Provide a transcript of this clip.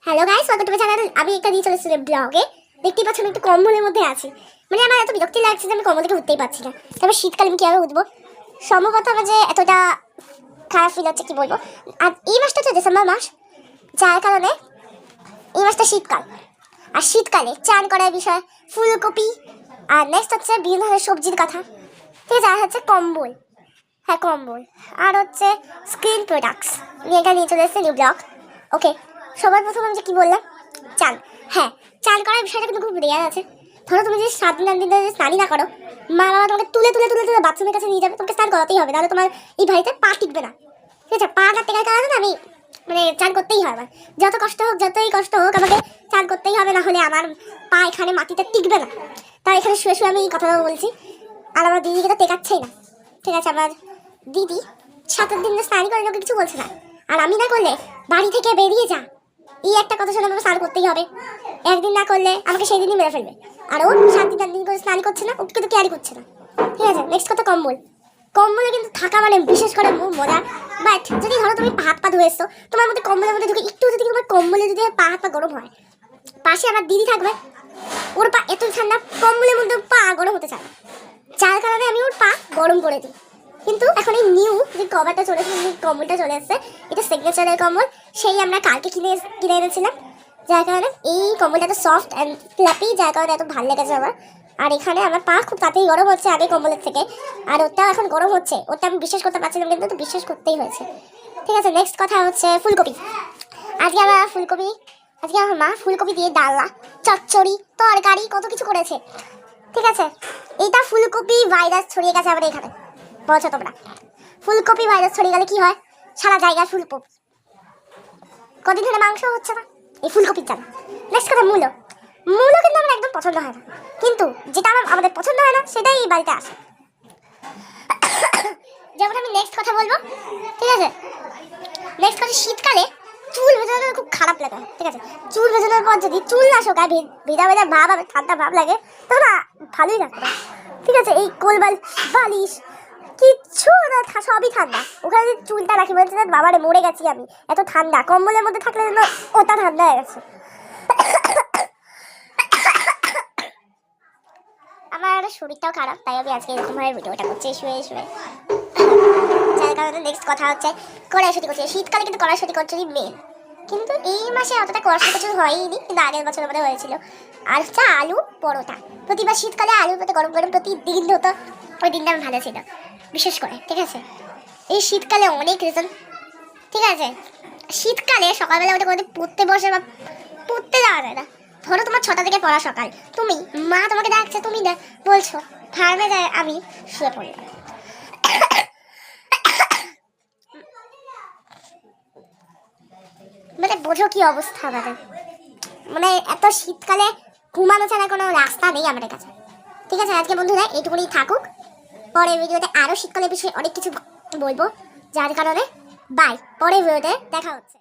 Hello guys, welcome to my channel. আমি একটা দিয়ে চলেছি ব্লগে। দেখতেই পাচ্ছেন একটু কম্বলের মধ্যে আছি। মানে আমার এত বিরক্তি লাগছে যে আমি কম্বল থেকে উঠতেই পারছি না। তবে শীতকালে আমি কীভাবে উঠবো? সম্ভবত আমার যে এতটা খারাপ ফিল হচ্ছে কি বলবো। আর এই মাসটা তো ডিসেম্বর মাস, যার কারণে এই মাসটা শীতকাল। আর শীতকালে চান করার বিষয় ফুলকপি, আর নেক্সট হচ্ছে বিভিন্ন ধরনের সবজির কথা, ঠিক আছে। আর হচ্ছে কম্বল, হ্যাঁ কম্বল, আর হচ্ছে স্কিন প্রোডাক্টস নিয়ে এখানে নিয়ে চলে এসেছে নিউ ব্লগ। ওকে, সবার প্রথম আমি যে কী বললাম, চান। হ্যাঁ, চান করার বিষয়টা কিন্তু খুব রেয়ার আছে। ধরো তুমি যে 7 দিন 8 দিন ধরে স্নানই না করো, মা বাবা তোমাকে তুলে তুলে তুলে তুলে বাথরুমের কাছে নিয়ে যাবে, তোমাকে স্নান করাতেই হবে, নাহলে তোমার এই বাড়িতে পা টিকবে না, ঠিক আছে। পা না টেকার কারণে আমি মানে চান করতেই হয় আমার। যত কষ্ট হোক, যতই কষ্ট হোক, আমাকে চান করতেই হবে, না হলে আমার পা এখানে মাটিতে টিকবে না। তাই এখানে শুয়ে শুয়ে আমি এই কথাটা বলছি। আর আমার দিদিকে তো টেকাচ্ছেই না, ঠিক আছে। আমার দিদি 7 দিন স্নান করে লোকে কিছু বলছে না, আর আমি না করলে বাড়ি থেকে বেরিয়ে যা, এই একটা কথা শুনে আমাকে স্নান করতেই হবে। একদিন না করলে আমাকে সেই দিনই মেরে ফেলবে। আর ও 7 দিন 8 দিন করে স্নান করছে না, ওকে কিন্তু ক্যারি করছে না, ঠিক আছে। নেক্সট কথা কম্বল। কম্বলে কিন্তু থাকা মানে বিশেষ করে মজা। বাট যদি ধরো তুমি হাত পা ধুয়ে এসছো, তোমার মধ্যে কম্বলের মধ্যে ঢুকে একটু যদি তোমার কম্বলে যদি পা হাত পা গরম হয়, পাশে আমার দিদি থাকবে, ওর পা এত ঠান্ডা, কম্বলের মধ্যে পা গরম হতে চায়, যার কারণে আমি ওর পা গরম করে দিই। কিন্তু এখন এই নিউ যে কভারটা চলে এসেছে, কম্বলটা চলে এসেছে, এটা সিগনেচারের কম্বল, সেই আমরা কালকে কিনে এনেছিলাম, যার কারণে এই কম্বলটা এত সফট অ্যান্ড ফ্ল্যাপি, যার কারণে এত ভালো লেগেছে আমার। আর এখানে আমার পা খুব তাড়াতাড়ি গরম হচ্ছে আগে কম্বলের থেকে, আর ওটা এখন গরম হচ্ছে, ওটা আমি বিশ্বাস করতে পারছিলাম, কিন্তু তো বিশ্বাস করতেই হয়েছে, ঠিক আছে। নেক্সট কথা হচ্ছে ফুলকপি। আজকে আমার মা ফুলকপি দিয়ে ডালনা, চচ্চড়ি, তরকারি কত কিছু করেছে, ঠিক আছে। এইটা ফুলকপি ভাইরাস ছড়িয়ে গেছে আমাদের এখানে, বলছো তোমরা। ফুলকপি ভাইরাস ছড়িয়ে গেলে কি হয়? সারা জায়গায় ফুলকপি। কদিন ধরে মাংস হচ্ছে না, এই ফুলকপির জানা। নেক্সট কথা মূলো। মূলো কিন্তু আমার একদম পছন্দ হয় না, কিন্তু যেটা আমাদের পছন্দ হয় না সেটাই এই বাড়িতে আসে। যেমন আমি নেক্সট কথা বলবো, ঠিক আছে। নেক্সট কথা, শীতকালে চুল ভেজানো খুব খারাপ লাগে, ঠিক আছে। চুল ভেজানোর পর যদি চুল না শোকায়, ভেজা ভেজা ভাব আর ঠান্ডা ভাব লাগে, তখন না ভালোই লাগবে না, ঠিক আছে। এই বালিশ কিচ্ছু না, সবই ঠান্ডা। ওখানে যদি চুলটা রাখি বলছে যে বাবারে মরে গেছি আমি, এত ঠান্ডা। কম্বলের মধ্যে থাকলে যেন ওটা ঠান্ডা হয়ে গেছে। আমার শরীরটাও খারাপ, তাই আমি আজকে এরকমভাবে ভিডিওটা করছি শুয়ে শুয়ে, যার কারণে নেক্সট কথা হচ্ছে কড়াইশুঁটি করছি। শীতকালে কিন্তু কড়াইশুঁটি করছি মেন, কিন্তু এই মাসে অতটা কড়াইশুঁটি করছি হয়নি, কিন্তু আগের বছর মধ্যে হয়েছিল। আর হচ্ছে আলু পরোটা। প্রতিবার শীতকালে আলুর মধ্যে গরম গরম প্রতিদিন হতো, ওই দিনটা আমার ভালো ছিল বিশেষ করে, ঠিক আছে। এই শীতকালে অনেক রিজন, ঠিক আছে। শীতকালে সকালবেলা ওটা কোনোদিন পড়তে বসে বা পড়তে যাওয়া যায় না। ধরো তোমার 6টা থেকে পড়া সকাল, তুমি মা তোমাকে ডাকছে, তুমি বলছো ফার্মে যায়, আমি শুয়ে পড়লাম। মানে বোঝো কি অবস্থা আমাদের, মানে এত শীতকালে ঘুমানো ছাড়া কোনো রাস্তা নেই আমাদের কাছে, ঠিক আছে। আজকে বন্ধুরা এইটুকুনি থাকুক, পরের ভিডিওতে আরও শীতকালের বিষয়ে অনেক কিছু বলবো, যার কারণে বাই, পরের ভিডিওতে দেখা হচ্ছে।